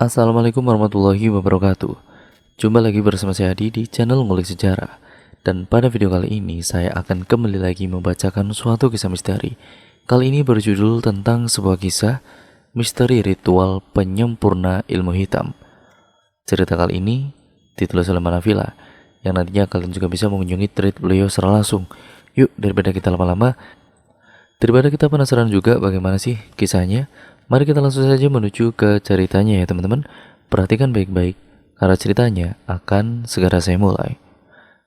Assalamualaikum warahmatullahi wabarakatuh. Jumpa lagi bersama saya Adi di channel Ngulik Sejarah. Dan pada video kali ini saya akan kembali lagi membacakan suatu kisah misteri. Kali ini berjudul tentang sebuah kisah misteri ritual penyempurna ilmu hitam. Cerita kali ini ditulis oleh Manavila, yang nantinya kalian juga bisa mengunjungi thread beliau secara langsung. Yuk, daripada kita lama-lama, daripada kita penasaran juga bagaimana sih kisahnya, mari kita langsung saja menuju ke ceritanya ya teman-teman. Perhatikan baik-baik, karena ceritanya akan segera saya mulai.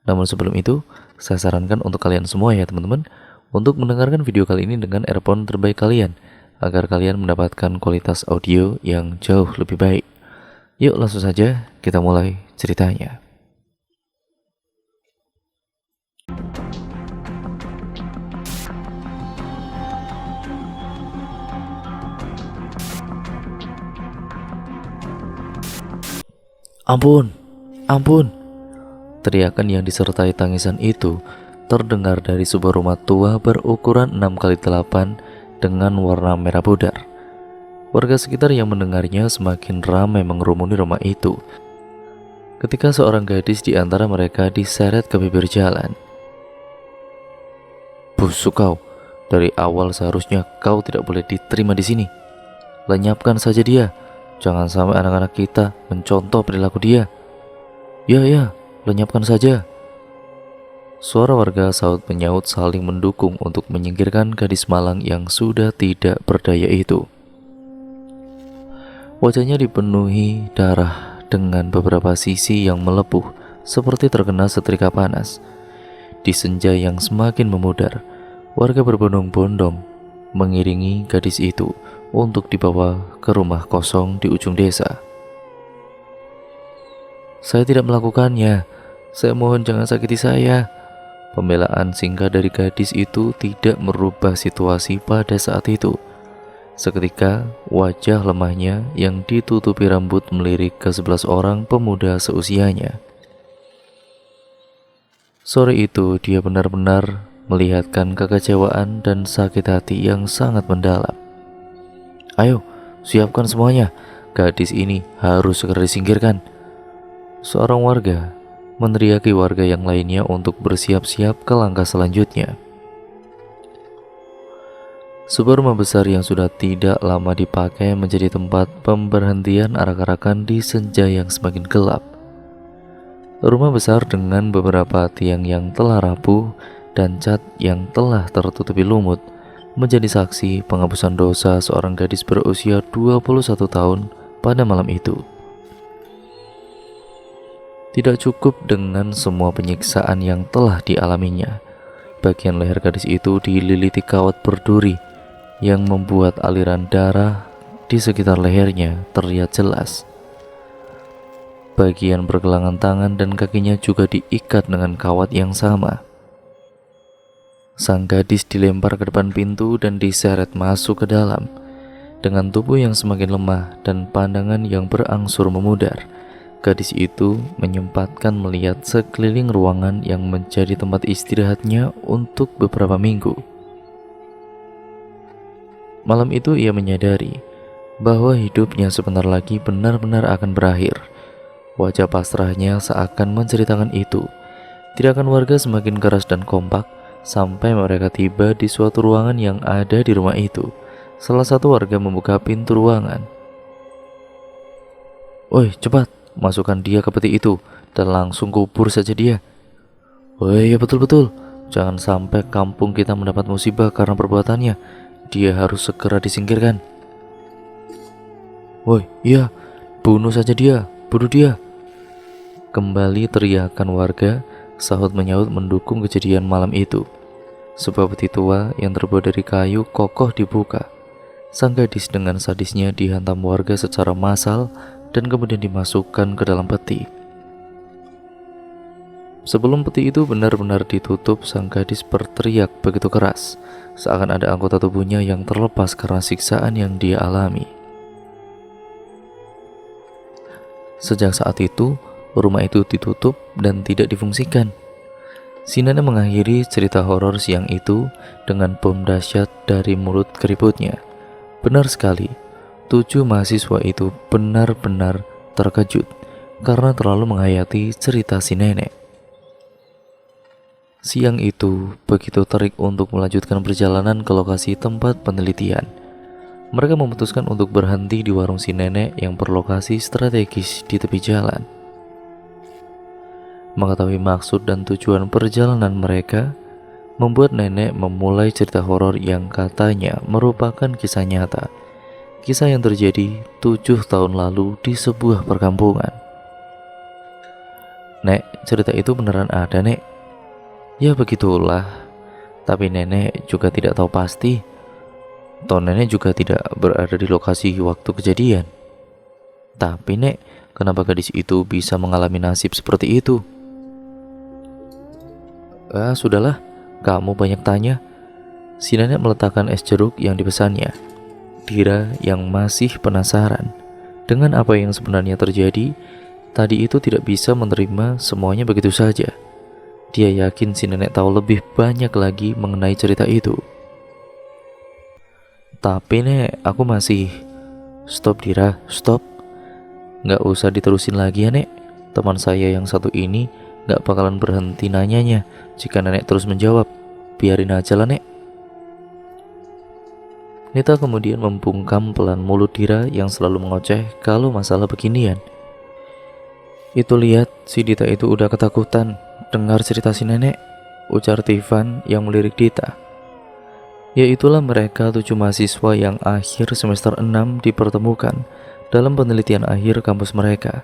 Namun sebelum itu, saya sarankan untuk kalian semua ya teman-teman, untuk mendengarkan video kali ini dengan earphone terbaik kalian, agar kalian mendapatkan kualitas audio yang jauh lebih baik. Yuk langsung saja kita mulai ceritanya. Ampun, ampun. Teriakan yang disertai tangisan itu terdengar dari sebuah rumah tua berukuran 6x8 dengan warna merah pudar. Warga sekitar yang mendengarnya semakin ramai mengerumuni rumah itu ketika seorang gadis di antara mereka diseret ke bibir jalan. Busuk kau, dari awal seharusnya kau tidak boleh diterima di sini. Lenyapkan saja dia. Jangan sampai anak-anak kita mencontoh perilaku dia. Ya, lenyapkan saja. Suara warga saut menyaut saling mendukung untuk menyingkirkan gadis malang yang sudah tidak berdaya itu. Wajahnya dipenuhi darah dengan beberapa sisi yang melepuh seperti terkena setrika panas. Di senja yang semakin memudar, warga berbondong-bondong mengiringi gadis itu untuk dibawa ke rumah kosong di ujung desa. Saya tidak melakukannya. Saya mohon jangan sakiti saya. Pembelaan singkat dari gadis itu tidak merubah situasi pada saat itu. Seketika, wajah lemahnya yang ditutupi rambut melirik ke 11 orang pemuda seusianya. Sore itu dia benar-benar melihatkan kekecewaan dan sakit hati yang sangat mendalam. Ayo, siapkan semuanya. Gadis ini harus segera disingkirkan. Seorang warga meneriaki warga yang lainnya untuk bersiap-siap ke langkah selanjutnya. Sebuah rumah besar yang sudah tidak lama dipakai menjadi tempat pemberhentian arak-arakan di senja yang semakin gelap. Rumah besar dengan beberapa tiang yang telah rapuh dan cat yang telah tertutupi lumut menjadi saksi penghapusan dosa seorang gadis berusia 21 tahun pada malam itu. Tidak cukup dengan semua penyiksaan yang telah dialaminya, bagian leher gadis itu dililiti kawat berduri yang membuat aliran darah di sekitar lehernya terlihat jelas. Bagian pergelangan tangan dan kakinya juga diikat dengan kawat yang sama. Sang gadis dilempar ke depan pintu dan diseret masuk ke dalam. Dengan tubuh yang semakin lemah dan pandangan yang berangsur memudar, gadis itu menyempatkan melihat sekeliling ruangan yang menjadi tempat istirahatnya untuk beberapa minggu. Malam itu ia menyadari bahwa hidupnya sebentar lagi benar-benar akan berakhir. Wajah pasrahnya seakan menceritakan itu. Tirakan warga semakin keras dan kompak sampai mereka tiba di suatu ruangan yang ada di rumah itu. Salah satu warga membuka pintu ruangan. Woi, cepat, masukkan dia ke peti itu dan langsung kubur saja dia. Woi, ya betul-betul. Jangan sampai kampung kita mendapat musibah karena perbuatannya. Dia harus segera disingkirkan. Woi, iya, bunuh saja dia, bunuh dia. Kembali teriakan warga sahut menyaut mendukung kejadian malam itu. Sebuah peti tua yang terbuat dari kayu kokoh dibuka. Sang gadis dengan sadisnya dihantam warga secara massal dan kemudian dimasukkan ke dalam peti. Sebelum peti itu benar-benar ditutup, sang gadis berteriak begitu keras, seakan ada anggota tubuhnya yang terlepas karena siksaan yang dia alami. Sejak saat itu, rumah itu ditutup dan tidak difungsikan. Sinana mengakhiri cerita horor siang itu dengan bom dahsyat dari mulut keriputnya. Benar sekali, Tujuh mahasiswa itu benar-benar terkejut karena terlalu menghayati cerita si nenek. Siang itu begitu terik untuk melanjutkan perjalanan ke lokasi tempat penelitian. Mereka memutuskan untuk berhenti di warung si nenek yang berlokasi strategis di tepi jalan. Mengetahui maksud dan tujuan perjalanan mereka, membuat nenek memulai cerita horor yang katanya merupakan kisah nyata. Kisah yang terjadi 7 tahun lalu di sebuah perkampungan. Nek, cerita itu beneran ada, Nek? Ya begitulah, tapi nenek juga tidak tahu pasti. Toh nenek juga tidak berada di lokasi waktu kejadian. Tapi Nek, kenapa gadis itu bisa mengalami nasib seperti itu? Sudahlah, kamu banyak tanya. Si nenek meletakkan es jeruk yang dipesannya. Dira yang masih penasaran dengan apa yang sebenarnya terjadi tadi itu tidak bisa menerima semuanya begitu saja. Dia yakin si nenek tahu lebih banyak lagi mengenai cerita itu. Tapi Nek, aku masih... Stop Dira, stop. Nggak usah diterusin lagi ya Nek. Teman saya yang satu ini nggak bakalan berhenti nanyanya jika nenek terus menjawab. Biarin aja lah Nek. Nita kemudian membungkam pelan mulut Dira yang selalu mengoceh kalau masalah beginian. Itu lihat, si Dita itu udah ketakutan dengar cerita si nenek, ujar Tivan yang melirik Dita. Ya itulah mereka 7 mahasiswa yang akhir semester 6 dipertemukan dalam penelitian akhir kampus mereka.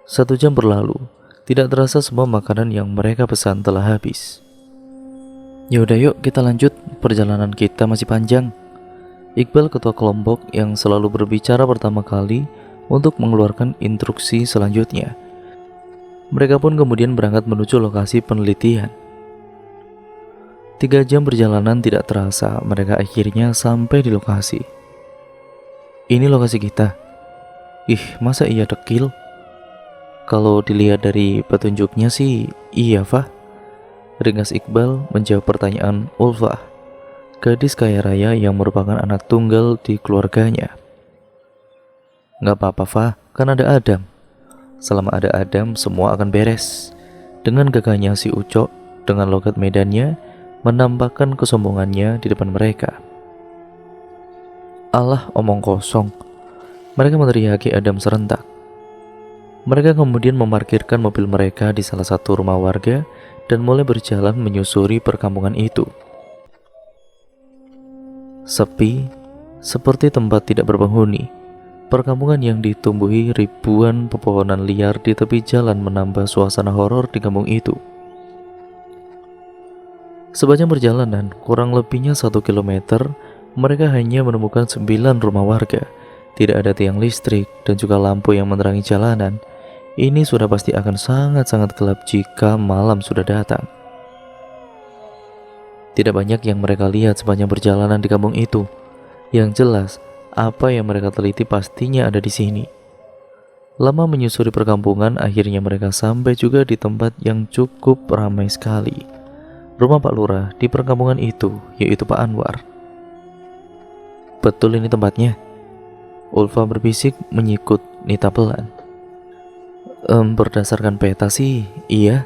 1 jam berlalu, tidak terasa semua makanan yang mereka pesan telah habis. Yaudah yuk kita lanjut, perjalanan kita masih panjang. Iqbal, ketua kelompok yang selalu berbicara pertama kali untuk mengeluarkan instruksi selanjutnya. Mereka pun kemudian berangkat menuju lokasi penelitian. 3 jam perjalanan tidak terasa, mereka akhirnya sampai di lokasi. Ini lokasi kita. Ih, masa iya dekil? Kalau dilihat dari petunjuknya sih, iya Fah. Ringkas Iqbal menjawab pertanyaan Ulfah, gadis kaya raya yang merupakan anak tunggal di keluarganya. Gak apa-apa Fah, kan ada Adam. Selama ada Adam, semua akan beres. Dengan gagahnya si Ucok, dengan logat medannya, menampakkan kesombongannya di depan mereka. Alah, omong kosong. Mereka meneriaki Adam serentak. Mereka kemudian memarkirkan mobil mereka di salah satu rumah warga dan mulai berjalan menyusuri perkampungan itu. Sepi, seperti tempat tidak berpenghuni. Perkampungan yang ditumbuhi ribuan pepohonan liar di tepi jalan menambah suasana horor di kampung itu. Sepanjang perjalanan, kurang lebihnya 1 kilometer, mereka hanya menemukan 9 rumah warga. Tidak ada tiang listrik dan juga lampu yang menerangi jalanan. Ini sudah pasti akan sangat-sangat gelap jika malam sudah datang. Tidak banyak yang mereka lihat sepanjang perjalanan di kampung itu. Yang jelas, apa yang mereka teliti pastinya ada di sini. Lama menyusuri perkampungan, akhirnya mereka sampai juga di tempat yang cukup ramai sekali. Rumah Pak Lurah di perkampungan itu, yaitu Pak Anwar. Betul ini tempatnya? Ulfa berbisik menyikut Nita pelan. Berdasarkan peta sih, iya.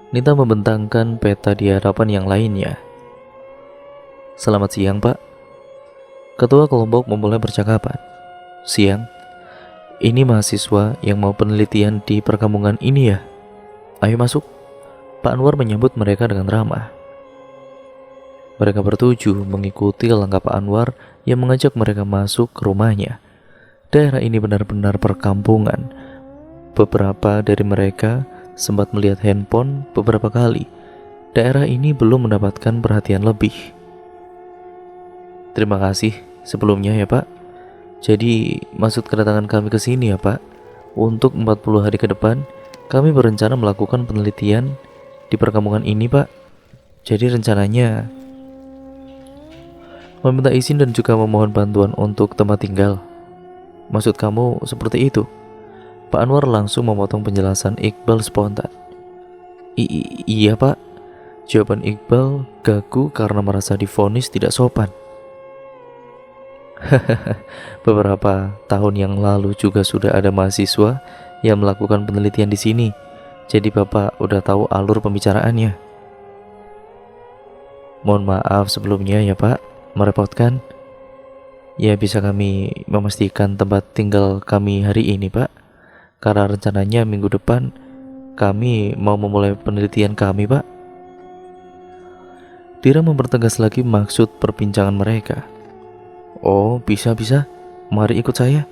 Nita membentangkan peta di hadapan yang lainnya. Selamat siang Pak. Ketua kelompok memulai percakapan. Siang. Ini mahasiswa yang mau penelitian di perkampungan ini ya? Ayo masuk. Pak Anwar menyambut mereka dengan ramah. Mereka bertuju mengikuti langkah Pak Anwar yang mengajak mereka masuk ke rumahnya. Daerah ini benar-benar perkampungan. Beberapa dari mereka sempat melihat handphone beberapa kali. Daerah ini belum mendapatkan perhatian lebih. Terima kasih sebelumnya ya Pak. Jadi maksud kedatangan kami ke sini ya Pak, untuk 40 hari ke depan kami berencana melakukan penelitian di perkampungan ini Pak. Jadi rencananya meminta izin dan juga memohon bantuan untuk tempat tinggal. Maksud kamu seperti itu? Pak Anwar langsung memotong penjelasan Iqbal spontan. Iya Pak. Jawaban Iqbal gagu karena merasa divonis tidak sopan. Beberapa tahun yang lalu juga sudah ada mahasiswa yang melakukan penelitian di sini. Jadi Bapak udah tahu alur pembicaraannya. Mohon maaf sebelumnya ya Pak, merepotkan. Ya bisa kami memastikan tempat tinggal kami hari ini Pak. Karena rencananya minggu depan kami mau memulai penelitian kami Pak. Dira mempertegas lagi maksud perbincangan mereka. Oh bisa-bisa, mari ikut saya,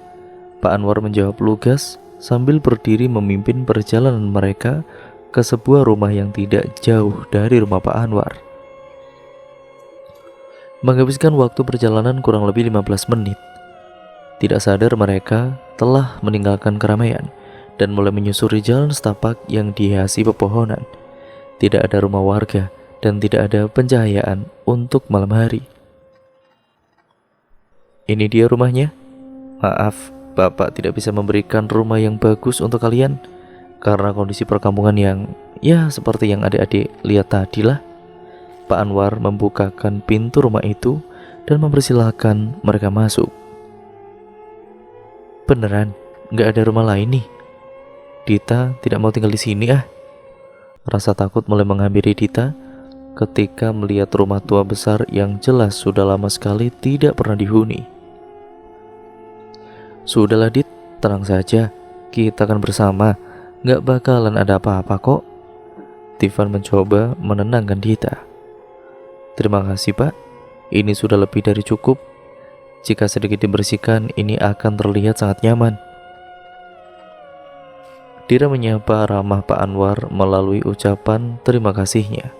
Pak Anwar menjawab lugas sambil berdiri memimpin perjalanan mereka ke sebuah rumah yang tidak jauh dari rumah Pak Anwar. Menghabiskan waktu perjalanan kurang lebih 15 menit. Tidak sadar mereka telah meninggalkan keramaian dan mulai menyusuri jalan setapak yang dihiasi pepohonan. Tidak ada rumah warga dan tidak ada pencahayaan untuk malam hari. Ini dia rumahnya. Maaf, Bapak tidak bisa memberikan rumah yang bagus untuk kalian karena kondisi perkampungan yang ya seperti yang adik-adik lihat tadi lah. Pak Anwar membukakan pintu rumah itu dan mempersilahkan mereka masuk. Beneran, gak ada rumah lain nih? Dita tidak mau tinggal di sini ah. Rasa takut mulai menghampiri Dita ketika melihat rumah tua besar yang jelas sudah lama sekali tidak pernah dihuni. Sudahlah Dit, tenang saja, kita akan bersama, gak bakalan ada apa-apa kok. Tivan mencoba menenangkan Dita. Terima kasih Pak, ini sudah lebih dari cukup. Jika sedikit dibersihkan, ini akan terlihat sangat nyaman. Dira menyapa ramah Pak Anwar melalui ucapan terima kasihnya.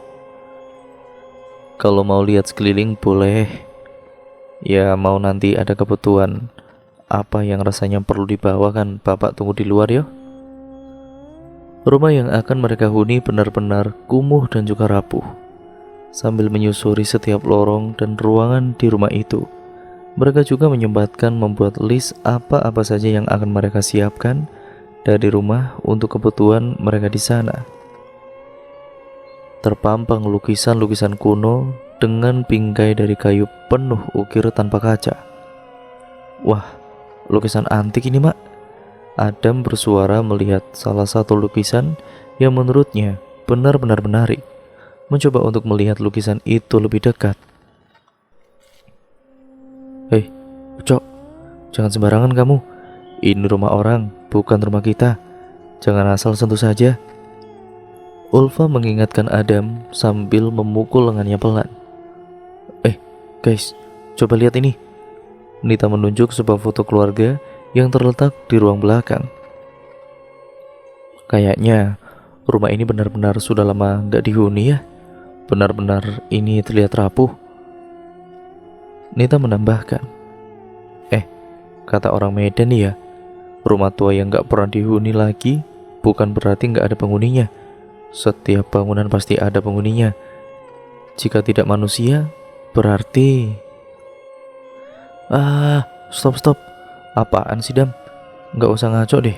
Kalau mau lihat sekeliling boleh. Ya mau nanti ada kebutuhan apa yang rasanya perlu dibawa kan Bapak tunggu di luar ya. Rumah yang akan mereka huni benar-benar kumuh dan juga rapuh. Sambil menyusuri setiap lorong dan ruangan di rumah itu, mereka juga menyempatkan membuat list apa-apa saja yang akan mereka siapkan dari rumah untuk kebutuhan mereka di sana. Terpampang lukisan-lukisan kuno dengan bingkai dari kayu penuh ukir tanpa kaca. Wah, lukisan antik ini Mak. Adam bersuara melihat salah satu lukisan yang menurutnya benar-benar menarik. Mencoba untuk melihat lukisan itu lebih dekat. Hei, Cok, jangan sembarangan kamu. Ini rumah orang, bukan rumah kita. Jangan asal sentuh saja. Ulfa mengingatkan Adam sambil memukul lengannya pelan. Guys, coba lihat ini. Nita menunjuk sebuah foto keluarga yang terletak di ruang belakang. Kayaknya rumah ini benar-benar sudah lama gak dihuni ya. Benar-benar ini terlihat rapuh. Nita menambahkan, kata orang Medan nih ya, rumah tua yang gak pernah dihuni lagi bukan berarti gak ada penghuninya. Setiap bangunan pasti ada penghuninya. Jika tidak manusia, berarti... Stop. Apaan sih Dam? Gak usah ngaco deh.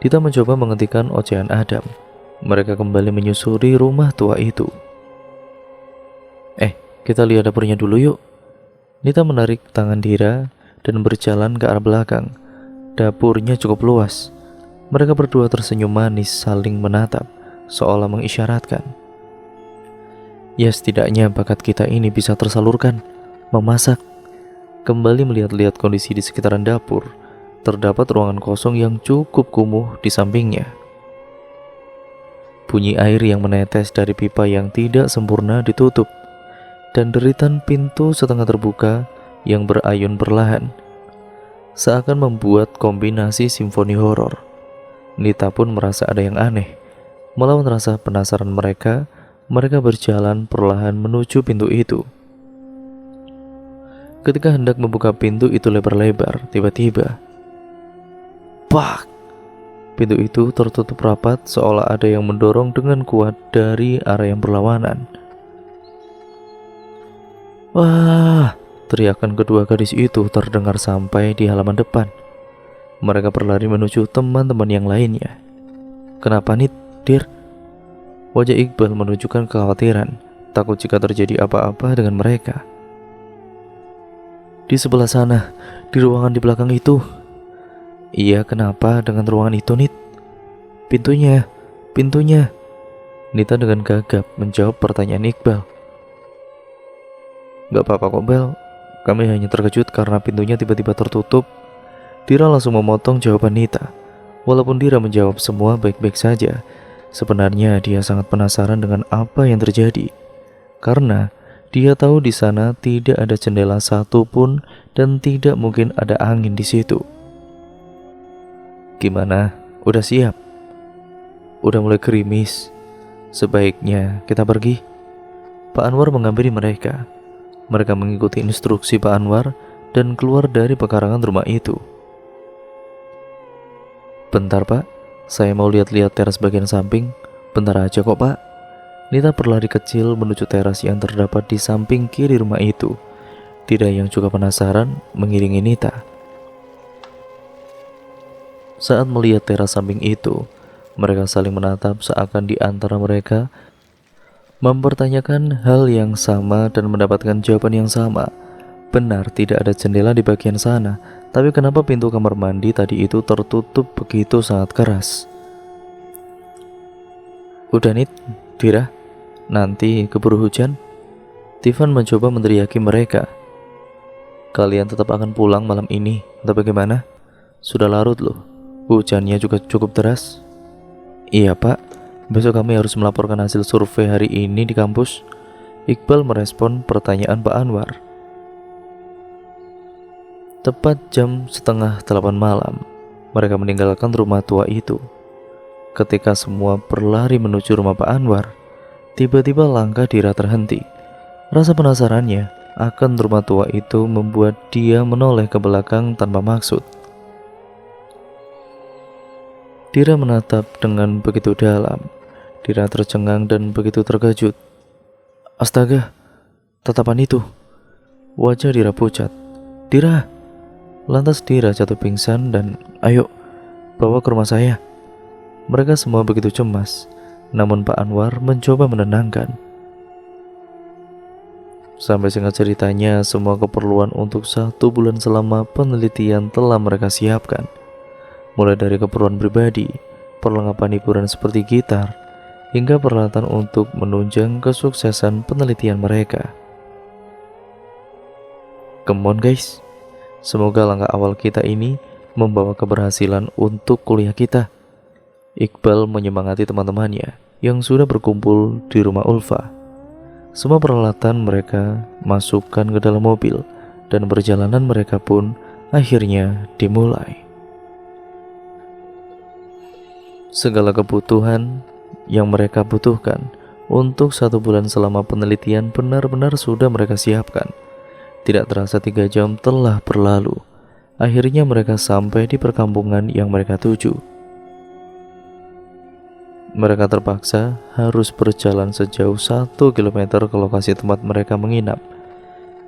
Dita mencoba menghentikan ocehan Adam. Mereka kembali menyusuri rumah tua itu. Kita lihat dapurnya dulu yuk. Nita menarik tangan Dira dan berjalan ke arah belakang. Dapurnya cukup luas. Mereka berdua tersenyum manis saling menatap, seolah mengisyaratkan. Ya setidaknya bakat kita ini bisa tersalurkan. Memasak. Kembali melihat-lihat kondisi di sekitaran dapur, terdapat ruangan kosong yang cukup kumuh di sampingnya. Bunyi air yang menetes dari pipa yang tidak sempurna ditutup, dan deritan pintu setengah terbuka yang berayun perlahan, seakan membuat kombinasi simfoni horor. Nita pun merasa ada yang aneh. Melawan rasa penasaran mereka berjalan perlahan menuju pintu itu. Ketika hendak membuka pintu itu lebar-lebar, tiba-tiba pak! Pintu itu tertutup rapat seolah ada yang mendorong dengan kuat dari arah yang berlawanan. Wah! Teriakan kedua gadis itu terdengar sampai di halaman depan. Mereka berlari menuju teman-teman yang lainnya. Kenapa nih, Dir? Wajah Iqbal menunjukkan kekhawatiran, takut jika terjadi apa-apa dengan mereka. Di sebelah sana, di ruangan di belakang itu. Iya, kenapa dengan ruangan itu, Nit? Pintunya, pintunya. Nita dengan gagap menjawab pertanyaan Iqbal. Gak apa-apa kok, Bel. Kami hanya terkejut karena pintunya tiba-tiba tertutup. Dira langsung memotong jawaban Nita. Walaupun Dira menjawab semua baik-baik saja, sebenarnya dia sangat penasaran dengan apa yang terjadi. Karena dia tahu di sana tidak ada jendela satupun dan tidak mungkin ada angin di situ. Gimana? Udah siap? Udah mulai gerimis. Sebaiknya kita pergi. Pak Anwar menghampiri mereka. Mereka mengikuti instruksi Pak Anwar dan keluar dari pekarangan rumah itu. Bentar, Pak, saya mau lihat-lihat teras bagian samping. Bentar aja kok, Pak. Nita berlari kecil menuju teras yang terdapat di samping kiri rumah itu. Dira yang juga penasaran mengiringi Nita. Saat melihat teras samping itu, mereka saling menatap seakan di antara mereka mempertanyakan hal yang sama dan mendapatkan jawaban yang sama. Benar, tidak ada jendela di bagian sana, tapi kenapa pintu kamar mandi tadi itu tertutup begitu sangat keras? Udah, Nit, Dira, nanti keburu hujan. Tivan mencoba meneriaki mereka. Kalian tetap akan pulang malam ini atau bagaimana? Sudah larut loh, hujannya juga cukup deras. Iya, Pak. Besok kami harus melaporkan hasil survei hari ini di kampus. Iqbal merespon pertanyaan Pak Anwar. Tepat jam 7:30 malam, mereka meninggalkan rumah tua itu. Ketika semua berlari menuju rumah Pak Anwar, tiba-tiba langkah Dira terhenti. Rasa penasarannya akan rumah tua itu membuat dia menoleh ke belakang tanpa maksud. Dira menatap dengan begitu dalam. Dira tercengang dan begitu terkejut. Astaga, tatapan itu. Wajah Dira pucat. Dira. Lantas Dira jatuh pingsan dan ayo, bawa ke rumah saya. Mereka semua begitu cemas. Namun Pak Anwar mencoba menenangkan. Sampai singkat ceritanya, semua keperluan untuk 1 bulan selama penelitian telah mereka siapkan. Mulai dari keperluan pribadi, perlengkapan hiburan seperti gitar, hingga peralatan untuk menunjang kesuksesan penelitian mereka. Come on guys, semoga langkah awal kita ini membawa keberhasilan untuk kuliah kita. Iqbal menyemangati teman-temannya yang sudah berkumpul di rumah Ulfa. Semua peralatan mereka masukkan ke dalam mobil dan perjalanan mereka pun akhirnya dimulai. Segala kebutuhan yang mereka butuhkan untuk 1 bulan selama penelitian benar-benar sudah mereka siapkan. Tidak terasa 3 jam telah berlalu. Akhirnya mereka sampai di perkampungan yang mereka tuju. Mereka terpaksa harus berjalan sejauh 1 kilometer ke lokasi tempat mereka menginap,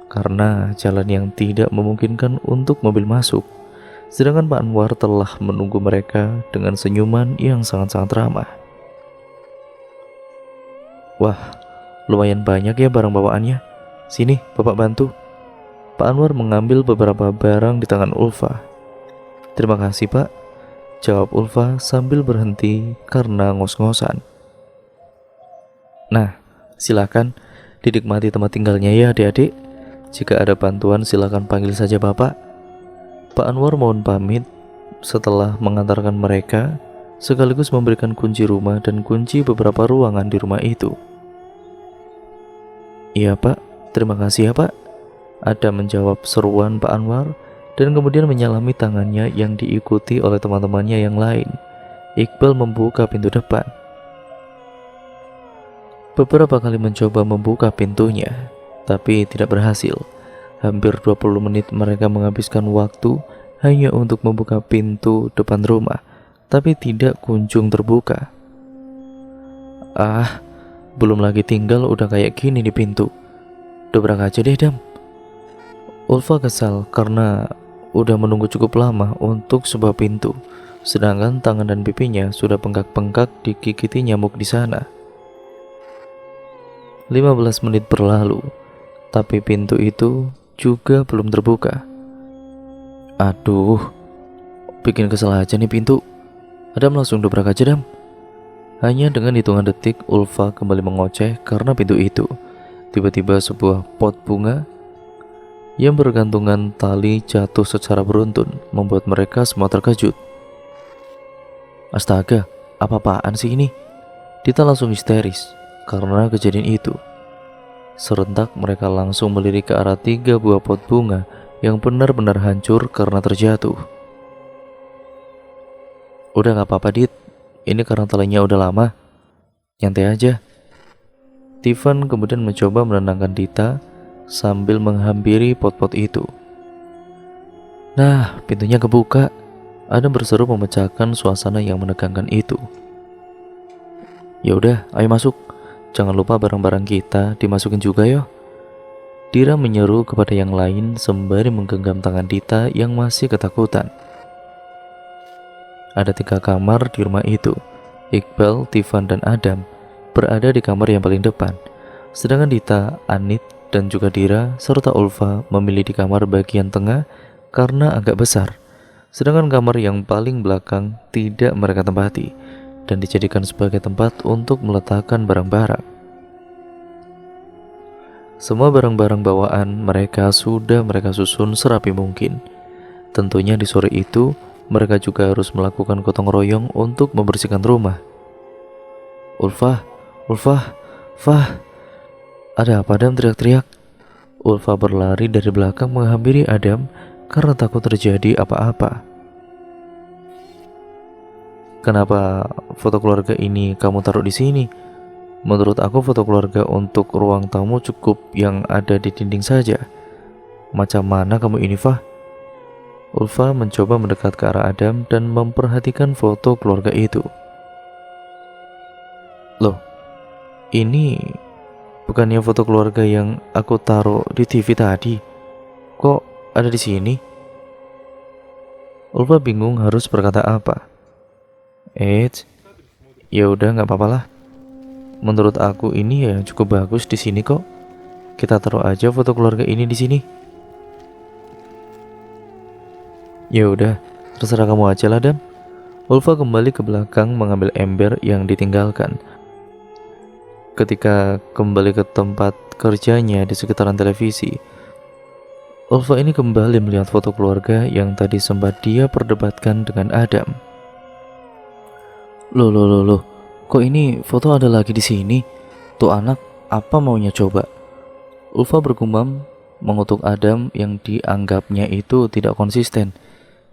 karena jalan yang tidak memungkinkan untuk mobil masuk. Sedangkan Pak Anwar telah menunggu mereka dengan senyuman yang sangat-sangat ramah. Wah, lumayan banyak ya barang bawaannya. Sini, Bapak bantu. Pak Anwar mengambil beberapa barang di tangan Ulfa. Terima kasih, Pak, jawab Ulfa sambil berhenti karena ngos-ngosan. Nah, silakan dinikmati tempat tinggalnya ya adik-adik. Jika ada bantuan silakan panggil saja Bapak. Pak Anwar mohon pamit setelah mengantarkan mereka, sekaligus memberikan kunci rumah dan kunci beberapa ruangan di rumah itu. Iya Pak, terima kasih ya Pak. Ada menjawab seruan Pak Anwar dan kemudian menyalami tangannya yang diikuti oleh teman-temannya yang lain. Iqbal membuka pintu depan. Beberapa kali mencoba membuka pintunya, tapi tidak berhasil. Hampir 20 menit mereka menghabiskan waktu hanya untuk membuka pintu depan rumah, tapi tidak kunjung terbuka. Ah, belum lagi tinggal udah kayak gini di pintu. Dobrak aja deh, Dam. Ulfa kesal karena udah menunggu cukup lama untuk sebuah pintu, sedangkan tangan dan pipinya sudah bengkak-bengkak digigiti nyamuk di sana. 15 menit berlalu, tapi pintu itu juga belum terbuka. Aduh, bikin kesel aja nih pintu. Adam langsung dobrak aja, Dam. Hanya dengan hitungan detik, Ulfa kembali mengoceh karena pintu itu. Tiba-tiba sebuah pot bunga yang bergantungan tali jatuh secara beruntun, membuat mereka semua terkejut. Astaga, apa-apaan sih ini? Dita langsung histeris karena kejadian itu. Serentak mereka langsung melirik ke arah 3 buah pot bunga yang benar-benar hancur karena terjatuh. Udah gak apa-apa, Dit. Ini karena talinya udah lama. Nyantai aja. Tiffan kemudian mencoba menenangkan Dita sambil menghampiri pot-pot itu. Nah, pintunya kebuka. Adam berseru memecahkan suasana yang menegangkan itu. Ya udah, ayo masuk. Jangan lupa barang-barang kita dimasukin juga yo. Dira menyeru kepada yang lain sembari menggenggam tangan Dita yang masih ketakutan. Ada 3 kamar di rumah itu. Iqbal, Tiffan, dan Adam berada di kamar yang paling depan. Sedangkan Dita, Anit, dan juga Dira serta Ulfa memilih di kamar bagian tengah karena agak besar. Sedangkan kamar yang paling belakang tidak mereka tempati dan dijadikan sebagai tempat untuk meletakkan barang-barang. Semua barang-barang bawaan mereka sudah mereka susun serapi mungkin. Tentunya di sore itu mereka juga harus melakukan gotong royong untuk membersihkan rumah. Ulfa, Fah, ada apa? Adam teriak-teriak. Ulfa berlari dari belakang menghampiri Adam karena takut terjadi apa-apa. Kenapa foto keluarga ini kamu taruh di sini? Menurut aku foto keluarga untuk ruang tamu cukup yang ada di dinding saja. Macam mana kamu ini, Fah? Ulfa mencoba mendekat ke arah Adam dan memperhatikan foto keluarga itu. Loh, ini bukannya foto keluarga yang aku taruh di TV tadi? Kok ada di sini? Ulfa bingung harus berkata apa. Ya udah nggak apa-apa lah. Menurut aku ini ya cukup bagus di sini kok. Kita taruh aja foto keluarga ini di sini. Ya udah, terserah kamu aja lah, Dam. Ulfa kembali ke belakang mengambil ember yang ditinggalkan. Ketika kembali ke tempat kerjanya di sekitaran televisi, Ulfa ini kembali melihat foto keluarga yang tadi sempat dia perdebatkan dengan Adam. Loh, kok ini foto ada lagi di sini? Tuh anak, apa maunya coba? Ulfa bergumam mengutuk Adam yang dianggapnya itu tidak konsisten.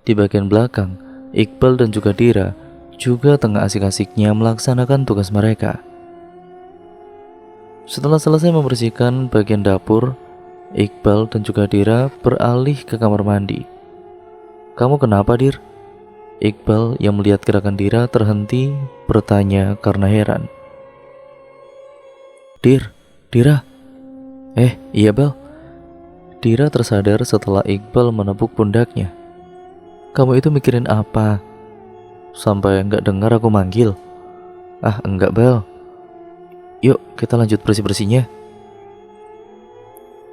Di bagian belakang, Iqbal dan juga Dira juga tengah asik-asiknya melaksanakan tugas mereka. Setelah selesai membersihkan bagian dapur, Iqbal dan juga Dira beralih ke kamar mandi. Kamu kenapa, Dir? Iqbal yang melihat gerakan Dira terhenti bertanya karena heran. Dira. Iya Bal. Dira tersadar setelah Iqbal menepuk pundaknya. Kamu itu mikirin apa? Sampai enggak dengar aku manggil? Enggak Bal. Yuk kita lanjut bersih-bersihnya.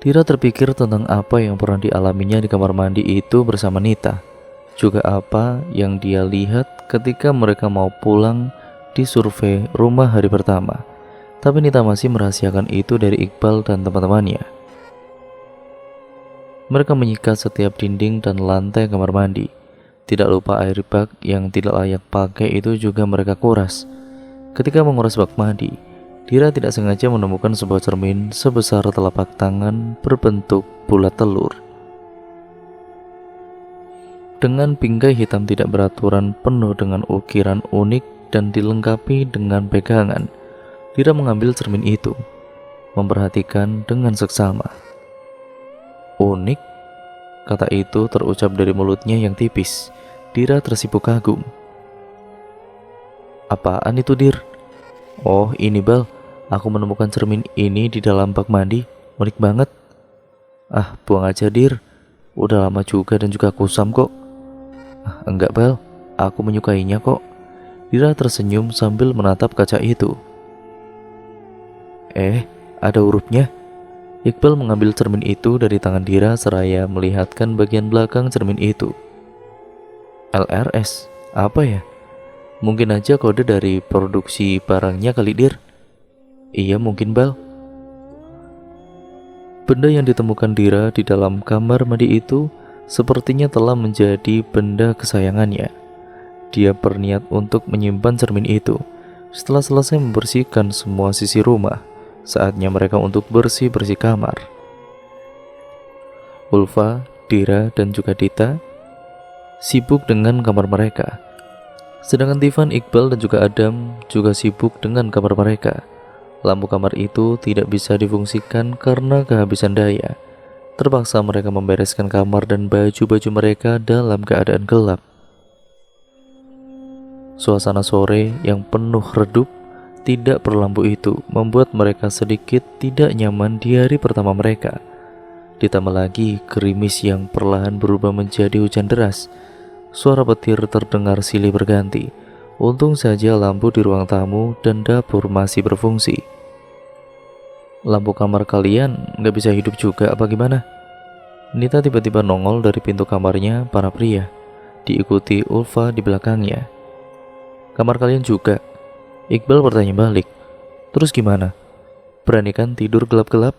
Dira terpikir tentang apa yang pernah dialaminya di kamar mandi itu bersama Nita. Juga apa yang dia lihat ketika mereka mau pulang di survei rumah hari pertama. Tapi Nita masih merahasiakan itu dari Iqbal dan teman-temannya. Mereka menyikat setiap dinding dan lantai kamar mandi. Tidak lupa air bak yang tidak layak pakai itu juga mereka kuras. Ketika menguras bak mandi, Dira tidak sengaja menemukan sebuah cermin sebesar telapak tangan berbentuk bulat telur. Dengan bingkai hitam tidak beraturan penuh dengan ukiran unik dan dilengkapi dengan pegangan, Dira mengambil cermin itu, memperhatikan dengan seksama. Unik? Kata itu terucap dari mulutnya yang tipis. Dira tersipu kagum. Apaan itu, Dir? Oh, ini Bal. Aku menemukan cermin ini di dalam bak mandi. Unik banget. Buang aja, Dir. Udah lama juga dan juga kusam kok. Enggak Bal, aku menyukainya kok. Dira tersenyum sambil menatap kaca itu. Ada hurufnya. Iqbal mengambil cermin itu dari tangan Dira seraya melihatkan bagian belakang cermin itu. LRS? Apa ya? Mungkin aja kode dari produksi barangnya kali, Dir. Iya mungkin, Bal. Benda yang ditemukan Dira di dalam kamar mandi itu sepertinya telah menjadi benda kesayangannya. Dia berniat untuk menyimpan cermin itu. Setelah selesai membersihkan semua sisi rumah, saatnya mereka untuk bersih-bersih kamar. Ulfa, Dira, dan juga Dita sibuk dengan kamar mereka. Sedangkan Tivan, Iqbal, dan juga Adam juga sibuk dengan kamar mereka. Lampu kamar itu tidak bisa difungsikan karena kehabisan daya. Terpaksa mereka membereskan kamar dan baju-baju mereka dalam keadaan gelap. Suasana sore yang penuh redup tidak berlampu itu membuat mereka sedikit tidak nyaman di hari pertama mereka. Ditambah lagi gerimis yang perlahan berubah menjadi hujan deras. Suara petir terdengar silih berganti. Untung saja lampu di ruang tamu dan dapur masih berfungsi. Lampu kamar kalian nggak bisa hidup juga apa gimana? Nita tiba-tiba nongol dari pintu kamarnya para pria, diikuti Ulfa di belakangnya. Kamar kalian juga? Iqbal bertanya balik. Terus gimana? Berani kan tidur gelap-gelap?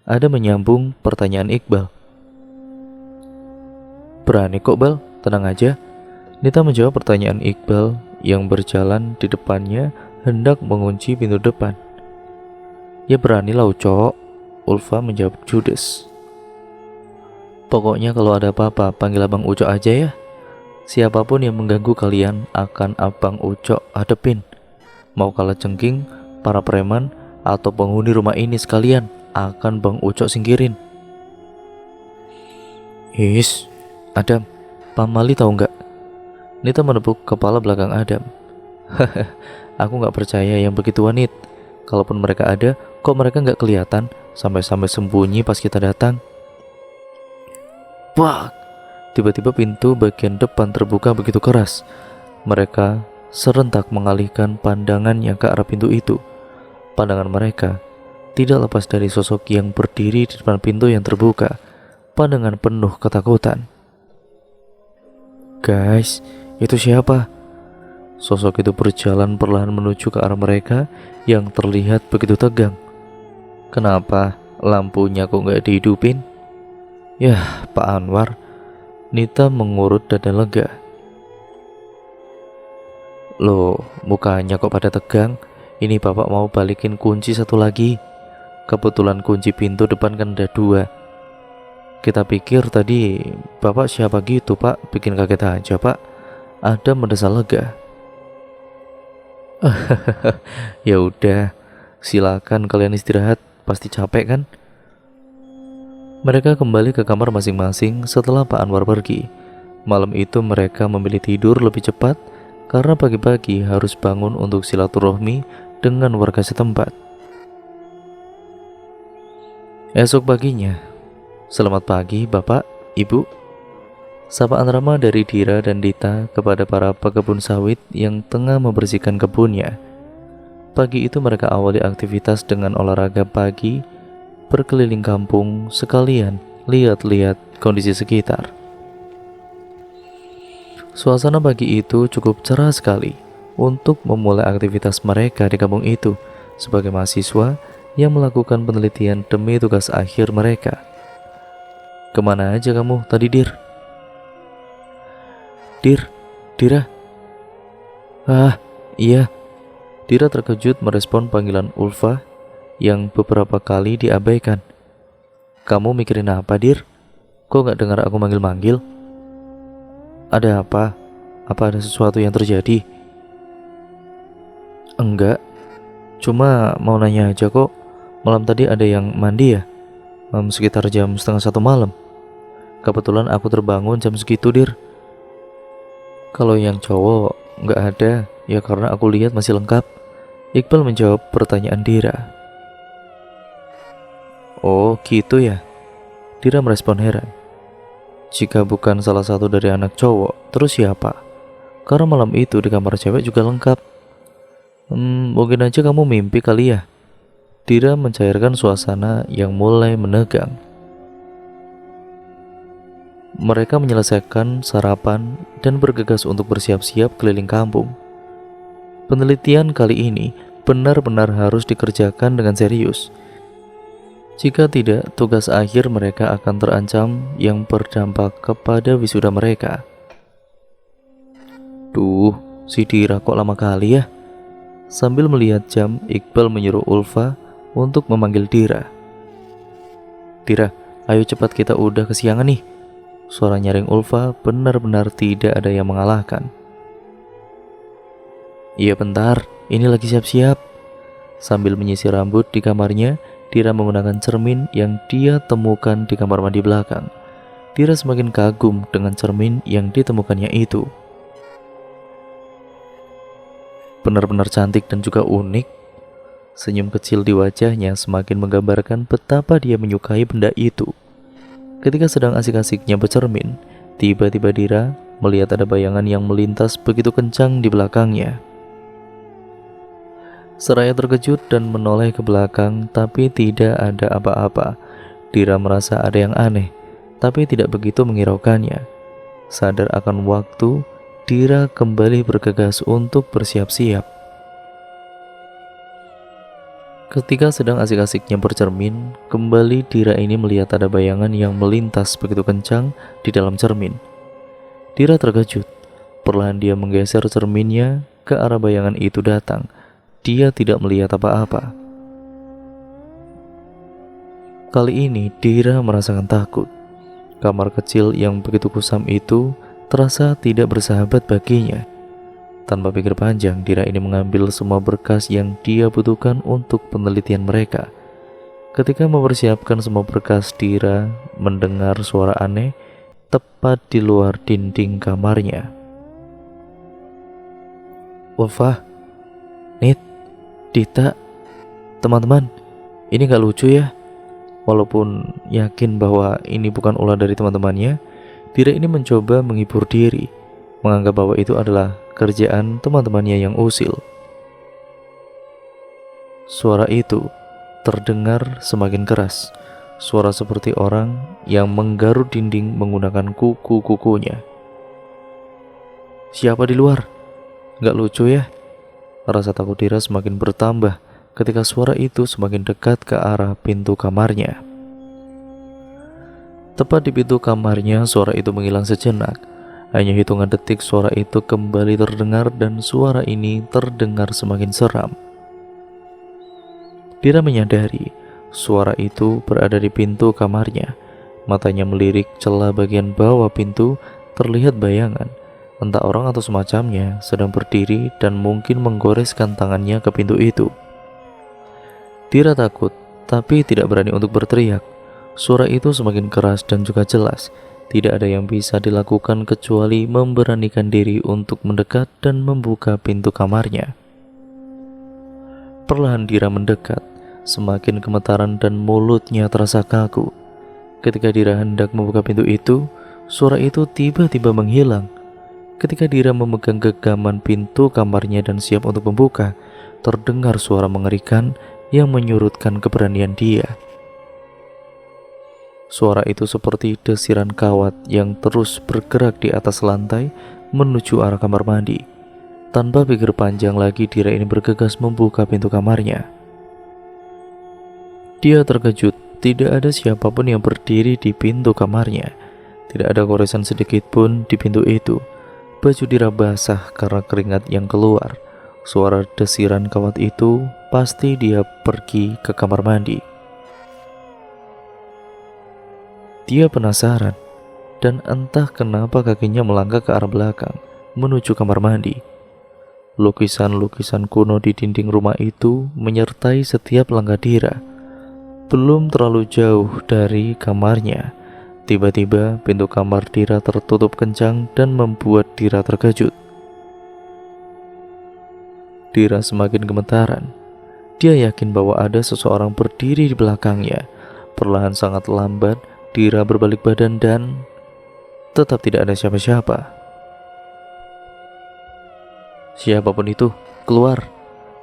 Ada menyambung pertanyaan Iqbal. Berani kok, Bal, tenang aja. Nita menjawab pertanyaan Iqbal yang berjalan di depannya hendak mengunci pintu depan. Ya beranilah Ucok, Ulfa menjawab judes. Pokoknya kalau ada apa-apa panggil Abang Ucok aja ya. Siapapun yang mengganggu kalian akan Abang Ucok hadepin. Mau kalah cengking, para preman atau penghuni rumah ini sekalian akan Bang Ucok singkirin. His, Adam, Pamali tahu nggak? Nita menepuk kepala belakang Adam. Haha, aku nggak percaya yang begitu wanit. Kalaupun mereka ada, kok mereka nggak kelihatan sampai-sampai sembunyi pas kita datang? Wah! Tiba-tiba pintu bagian depan terbuka begitu keras. Mereka serentak mengalihkan pandangannya ke arah pintu itu. Pandangan mereka tidak lepas dari sosok yang berdiri di depan pintu yang terbuka. Pandangan penuh ketakutan. Guys, itu siapa? Sosok itu berjalan perlahan menuju ke arah mereka yang terlihat begitu tegang. Kenapa lampunya kok nggak dihidupin? Yah, Pak Anwar. Nita mengurut dada lega. Loh, mukanya kok pada tegang? Ini bapak mau balikin kunci satu lagi. Kebetulan kunci pintu depan kan ada 2. Kita pikir tadi bapak siapa gitu, Pak. Bikin kaget aja, Pak. Ada mendesah lega. Ya udah, silakan kalian istirahat, pasti capek kan? Mereka kembali ke kamar masing-masing setelah Pak Anwar pergi. Malam itu mereka memilih tidur lebih cepat karena pagi-pagi harus bangun untuk silaturahmi dengan warga setempat. Esok paginya, selamat pagi Bapak, Ibu. Sapaan ramah dari Dira dan Dita kepada para pekebun sawit yang tengah membersihkan kebunnya. Pagi itu mereka awali aktivitas dengan olahraga pagi, berkeliling kampung, sekalian lihat-lihat kondisi sekitar. Suasana pagi itu cukup cerah sekali untuk memulai aktivitas mereka di kampung itu sebagai mahasiswa yang melakukan penelitian demi tugas akhir mereka. Kemana aja kamu tadi, Dir? Dira. Ah, iya. Dira terkejut merespon panggilan Ulfa yang beberapa kali diabaikan. Kamu mikirin apa, Dir? Kok gak dengar aku manggil-manggil? Ada apa? Apa ada sesuatu yang terjadi? Enggak, cuma mau nanya aja kok. Malam tadi ada yang mandi ya? Sekitar jam 1:30 malam. Kebetulan aku terbangun jam segitu, Dir. Kalau yang cowok nggak ada, ya karena aku lihat masih lengkap. Iqbal menjawab pertanyaan Dira. Oh gitu ya? Dira merespon heran. Jika bukan salah satu dari anak cowok, terus siapa? Karena malam itu di kamar cewek juga lengkap. Mungkin aja kamu mimpi kali ya? Dira mencairkan suasana yang mulai menegang. Mereka menyelesaikan sarapan dan bergegas untuk bersiap-siap keliling kampung. Penelitian kali ini benar-benar harus dikerjakan dengan serius. Jika tidak, tugas akhir mereka akan terancam yang berdampak kepada wisuda mereka. Duh, si Dira kok lama kali ya? Sambil melihat jam, Iqbal menyuruh Ulfa untuk memanggil Dira. Dira, ayo cepat, kita udah kesiangan nih. Suara nyaring Ulfa benar-benar tidak ada yang mengalahkan. Iya bentar, ini lagi siap-siap. Sambil menyisir rambut di kamarnya, Dira menggunakan cermin yang dia temukan di kamar mandi belakang. Dira semakin kagum dengan cermin yang ditemukannya itu. Benar-benar cantik dan juga unik. Senyum kecil di wajahnya semakin menggambarkan betapa dia menyukai benda itu. Ketika sedang asik-asiknya bercermin, tiba-tiba Dira melihat ada bayangan yang melintas begitu kencang di belakangnya. Seraya terkejut dan menoleh ke belakang, tapi tidak ada apa-apa. Dira merasa ada yang aneh, tapi tidak begitu menghiraukannya. Sadar akan waktu, Dira kembali bergegas untuk bersiap-siap. Ketika sedang asik-asiknya bercermin, kembali Dira ini melihat ada bayangan yang melintas begitu kencang di dalam cermin. Dira terkejut. Perlahan dia menggeser cerminnya ke arah bayangan itu datang. Dia tidak melihat apa-apa. Kali ini Dira merasakan takut. Kamar kecil yang begitu kusam itu terasa tidak bersahabat baginya. Tanpa pikir panjang, Dira ini mengambil semua berkas yang dia butuhkan untuk penelitian mereka. Ketika mempersiapkan semua berkas, Dira mendengar suara aneh tepat di luar dinding kamarnya. Ulfa, Nit, Dita, teman-teman, ini gak lucu ya? Walaupun yakin bahwa ini bukan ulah dari teman-temannya, Dira ini mencoba menghibur diri, menganggap bahwa itu adalah kerjaan teman-temannya yang usil. Suara itu terdengar semakin keras. Suara seperti orang yang menggaruk dinding menggunakan kuku-kukunya. Siapa di luar? Gak lucu ya? Rasa takut Dira semakin bertambah ketika suara itu semakin dekat ke arah pintu kamarnya. Tepat di pintu kamarnya, suara itu menghilang sejenak. Hanya hitungan detik suara itu kembali terdengar dan suara ini terdengar semakin seram. Dira menyadari suara itu berada di pintu kamarnya. Matanya melirik celah bagian bawah pintu, terlihat bayangan, entah orang atau semacamnya, sedang berdiri dan mungkin menggoreskan tangannya ke pintu itu. Dira takut, tapi tidak berani untuk berteriak. Suara itu semakin keras dan juga jelas. Tidak ada yang bisa dilakukan kecuali memberanikan diri untuk mendekat dan membuka pintu kamarnya. Perlahan Dira mendekat, semakin gemetaran dan mulutnya terasa kaku. Ketika Dira hendak membuka pintu itu, suara itu tiba-tiba menghilang. Ketika Dira memegang genggaman pintu kamarnya dan siap untuk membuka, terdengar suara mengerikan yang menyurutkan keberanian dia. Suara itu seperti desiran kawat yang terus bergerak di atas lantai menuju arah kamar mandi. Tanpa pikir panjang lagi, Dira ini bergegas membuka pintu kamarnya. Dia terkejut, tidak ada siapapun yang berdiri di pintu kamarnya. Tidak ada goresan sedikit pun di pintu itu. Baju Dira basah karena keringat yang keluar. Suara desiran kawat itu pasti dia pergi ke kamar mandi. Dia penasaran, dan entah kenapa kakinya melangkah ke arah belakang, menuju kamar mandi. Lukisan-lukisan kuno di dinding rumah itu menyertai setiap langkah Dira. Belum terlalu jauh dari kamarnya, tiba-tiba pintu kamar Dira tertutup kencang dan membuat Dira terkejut. Dira semakin gemetaran. Dia yakin bahwa ada seseorang berdiri di belakangnya. Perlahan sangat lambat, Dira berbalik badan dan tetap tidak ada siapa-siapa. Siapapun itu, keluar.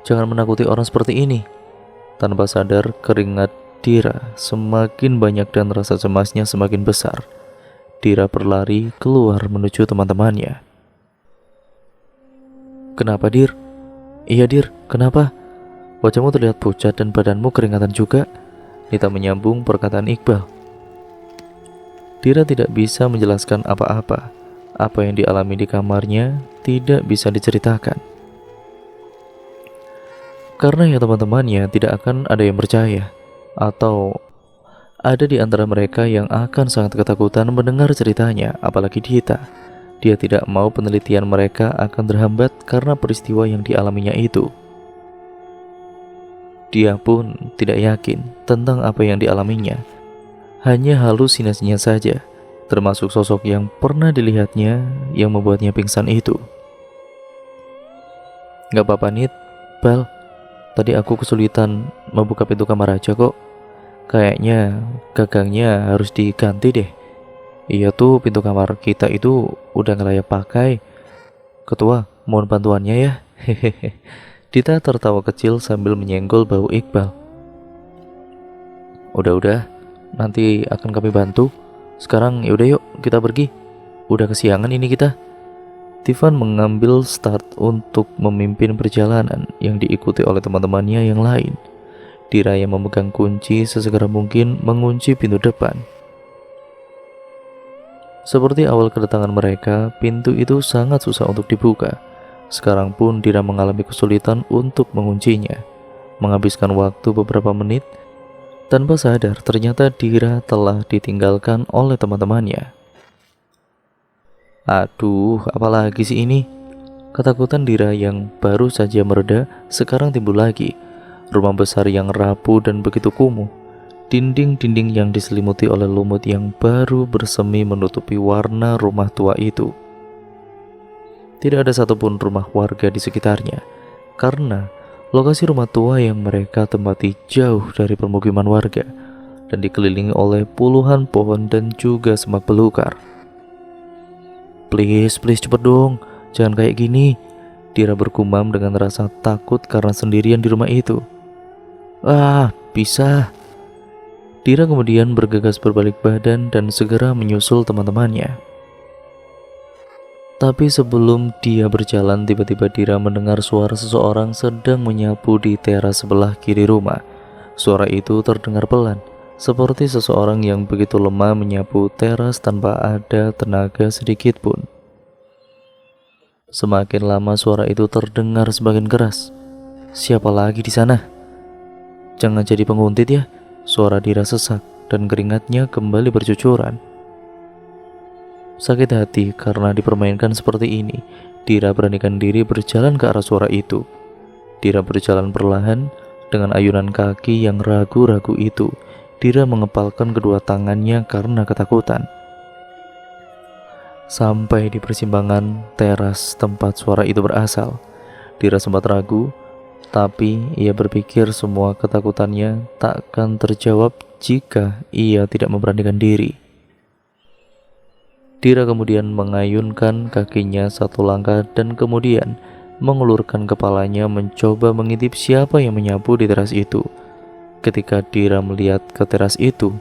Jangan menakuti orang seperti ini. Tanpa sadar, keringat Dira semakin banyak dan rasa cemasnya semakin besar. Dira berlari keluar menuju teman-temannya. "Kenapa, Dir?" "Iya, Dir, kenapa? Wajahmu terlihat pucat dan badanmu keringatan juga," Nita menyambung perkataan Iqbal. Dira tidak bisa menjelaskan apa-apa. Apa yang dialami di kamarnya tidak bisa diceritakan. Karena ya teman-temannya tidak akan ada yang percaya. Atau ada di antara mereka yang akan sangat ketakutan mendengar ceritanya, apalagi Dita. Dia tidak mau penelitian mereka akan terhambat karena peristiwa yang dialaminya itu. Dia pun tidak yakin tentang apa yang dialaminya. Hanya halusinasinya saja, termasuk sosok yang pernah dilihatnya yang membuatnya pingsan itu. "Gak apa-apa, Nit, Bal. Tadi aku kesulitan membuka pintu kamar aja kok. Kayaknya gagangnya harus diganti deh. Iya tuh, pintu kamar kita itu udah gak layak pakai. Ketua, mohon bantuannya ya." Hehehe. Dita tertawa kecil sambil menyenggol bahu Iqbal. "Udah, nanti akan kami bantu. Sekarang yaudah yuk kita pergi. Udah kesiangan ini kita." Tivan mengambil start untuk memimpin perjalanan yang diikuti oleh teman-temannya yang lain. Dira yang memegang kunci sesegera mungkin mengunci pintu depan. Seperti awal kedatangan mereka, pintu itu sangat susah untuk dibuka. Sekarang pun Dira mengalami kesulitan untuk menguncinya. Menghabiskan waktu beberapa menit, tanpa sadar ternyata Dira telah ditinggalkan oleh teman-temannya. "Aduh, apalagi sih ini?" Ketakutan Dira yang baru saja mereda sekarang timbul lagi. Rumah besar yang rapuh dan begitu kumuh. Dinding-dinding yang diselimuti oleh lumut yang baru bersemi menutupi warna rumah tua itu. Tidak ada satupun rumah warga di sekitarnya, karena lokasi rumah tua yang mereka tempati jauh dari permukiman warga dan dikelilingi oleh puluhan pohon dan juga semak belukar. Please cepet dong, jangan kayak gini," Dira bergumam dengan rasa takut karena sendirian di rumah itu. "Ah, bisa." Dira kemudian bergegas berbalik badan dan segera menyusul teman-temannya. Tapi sebelum dia berjalan, tiba-tiba Dira mendengar suara seseorang sedang menyapu di teras sebelah kiri rumah. Suara itu terdengar pelan, seperti seseorang yang begitu lemah menyapu teras tanpa ada tenaga sedikit pun. Semakin lama suara itu terdengar semakin keras. "Siapa lagi di sana? Jangan jadi penguntit ya." Suara Dira sesak dan keringatnya kembali bercucuran. Sakit hati karena dipermainkan seperti ini, Dira beranikan diri berjalan ke arah suara itu. Dira berjalan perlahan dengan ayunan kaki yang ragu-ragu itu. Dira mengepalkan kedua tangannya karena ketakutan. Sampai di persimpangan teras tempat suara itu berasal, Dira sempat ragu, tapi ia berpikir semua ketakutannya takkan terjawab jika ia tidak memberanikan diri. Dira kemudian mengayunkan kakinya satu langkah dan kemudian mengulurkan kepalanya mencoba mengintip siapa yang menyapu di teras itu. Ketika Dira melihat ke teras itu,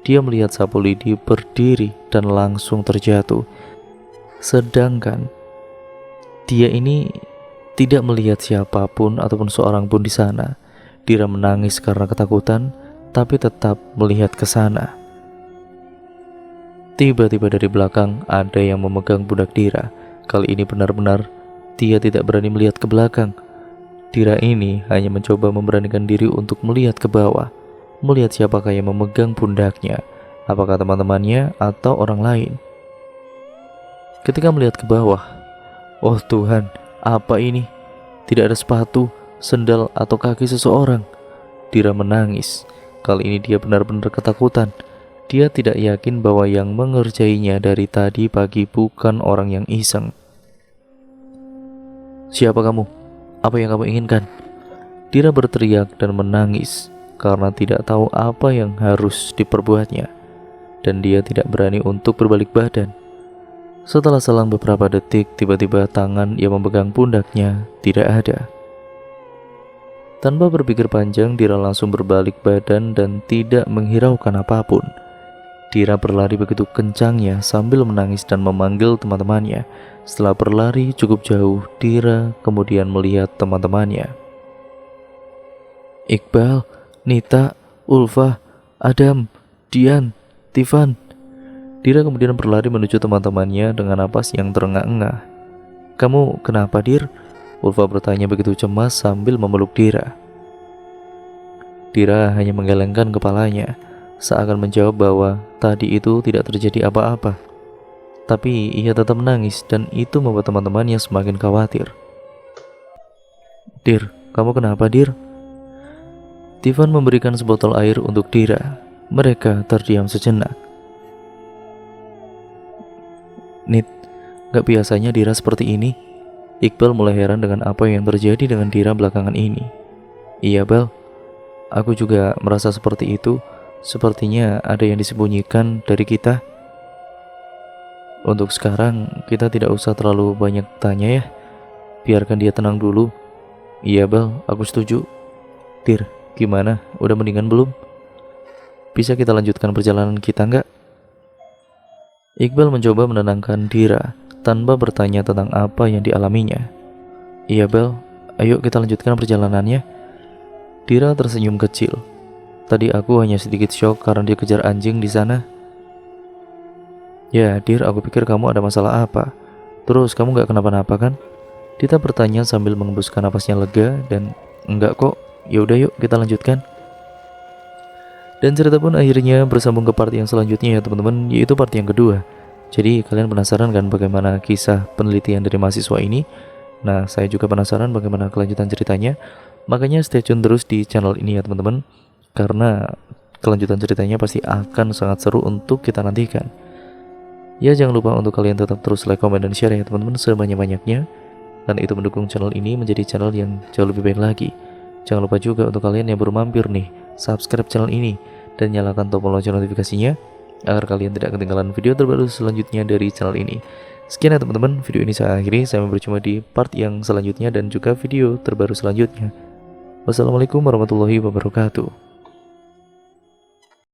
dia melihat sapu lidi berdiri dan langsung terjatuh. Sedangkan dia ini tidak melihat siapapun ataupun seorang pun di sana. Dira menangis karena ketakutan, tapi tetap melihat ke sana. Tiba-tiba dari belakang ada yang memegang pundak Dira. Kali ini benar-benar dia tidak berani melihat ke belakang. Dira ini hanya mencoba memberanikan diri untuk melihat ke bawah, melihat siapakah yang memegang pundaknya, apakah teman-temannya atau orang lain. Ketika melihat ke bawah, oh Tuhan, apa ini? Tidak ada sepatu, sendal, atau kaki seseorang. Dira menangis. Kali ini dia benar-benar ketakutan. Dia tidak yakin bahwa yang mengerjainya dari tadi pagi bukan orang yang iseng. "Siapa kamu? Apa yang kamu inginkan?" Dira berteriak dan menangis karena tidak tahu apa yang harus diperbuatnya, dan dia tidak berani untuk berbalik badan. Setelah selang beberapa detik, tiba-tiba tangan yang memegang pundaknya tidak ada. Tanpa berpikir panjang, Dira langsung berbalik badan dan tidak menghiraukan apapun. Dira berlari begitu kencangnya sambil menangis dan memanggil teman-temannya. Setelah berlari cukup jauh, Dira kemudian melihat teman-temannya. Iqbal, Nita, Ulfa, Adam, Dian, Tivan. Dira kemudian berlari menuju teman-temannya dengan napas yang terengah-engah. Kamu kenapa, Dir? Ulfa bertanya begitu cemas sambil memeluk Dira. Dira hanya menggelengkan kepalanya, seakan menjawab bahwa tadi itu tidak terjadi apa-apa. Tapi ia tetap menangis dan itu membuat teman-temannya semakin khawatir. Dir, kamu kenapa, Dir? Tivan memberikan sebotol air untuk Dira. Mereka terdiam sejenak. Nit, gak biasanya Dira seperti ini. Iqbal mulai heran dengan apa yang terjadi dengan Dira belakangan ini. Iya, Bal. Aku juga merasa seperti itu. Sepertinya ada yang disembunyikan dari kita. Untuk sekarang, kita tidak usah terlalu banyak tanya ya. Biarkan dia tenang dulu. Iya, Bal, aku setuju. Dir, gimana? Udah mendingan belum? Bisa kita lanjutkan perjalanan kita nggak? Iqbal mencoba menenangkan Dira tanpa bertanya tentang apa yang dialaminya. Iya, Bel, ayo kita lanjutkan perjalanannya. Dira tersenyum kecil. Tadi aku hanya sedikit shock karena dia kejar anjing di sana. Ya, Dir, aku pikir kamu ada masalah apa. Terus kamu gak kenapa-napa kan? Dita bertanya sambil mengembuskan napasnya lega dan enggak kok. Ya udah yuk kita lanjutkan. Dan cerita pun akhirnya bersambung ke part yang selanjutnya ya teman-teman, yaitu part yang kedua. Jadi kalian penasaran kan bagaimana kisah penelitian dari mahasiswa ini? Nah, saya juga penasaran bagaimana kelanjutan ceritanya. Makanya stay tune terus di channel ini ya teman-teman, karena kelanjutan ceritanya pasti akan sangat seru untuk kita nantikan. Ya, jangan lupa untuk kalian tetap terus like, comment, dan share ya teman-teman sebanyak-banyaknya. Dan itu mendukung channel ini menjadi channel yang jauh lebih baik lagi. Jangan lupa juga untuk kalian yang baru mampir nih, subscribe channel ini dan nyalakan tombol lonceng notifikasinya agar kalian tidak ketinggalan video terbaru selanjutnya dari channel ini. Sekian ya teman-teman, video ini saya akhiri. Saya berjumpa di part yang selanjutnya dan juga video terbaru selanjutnya. Wassalamualaikum warahmatullahi wabarakatuh.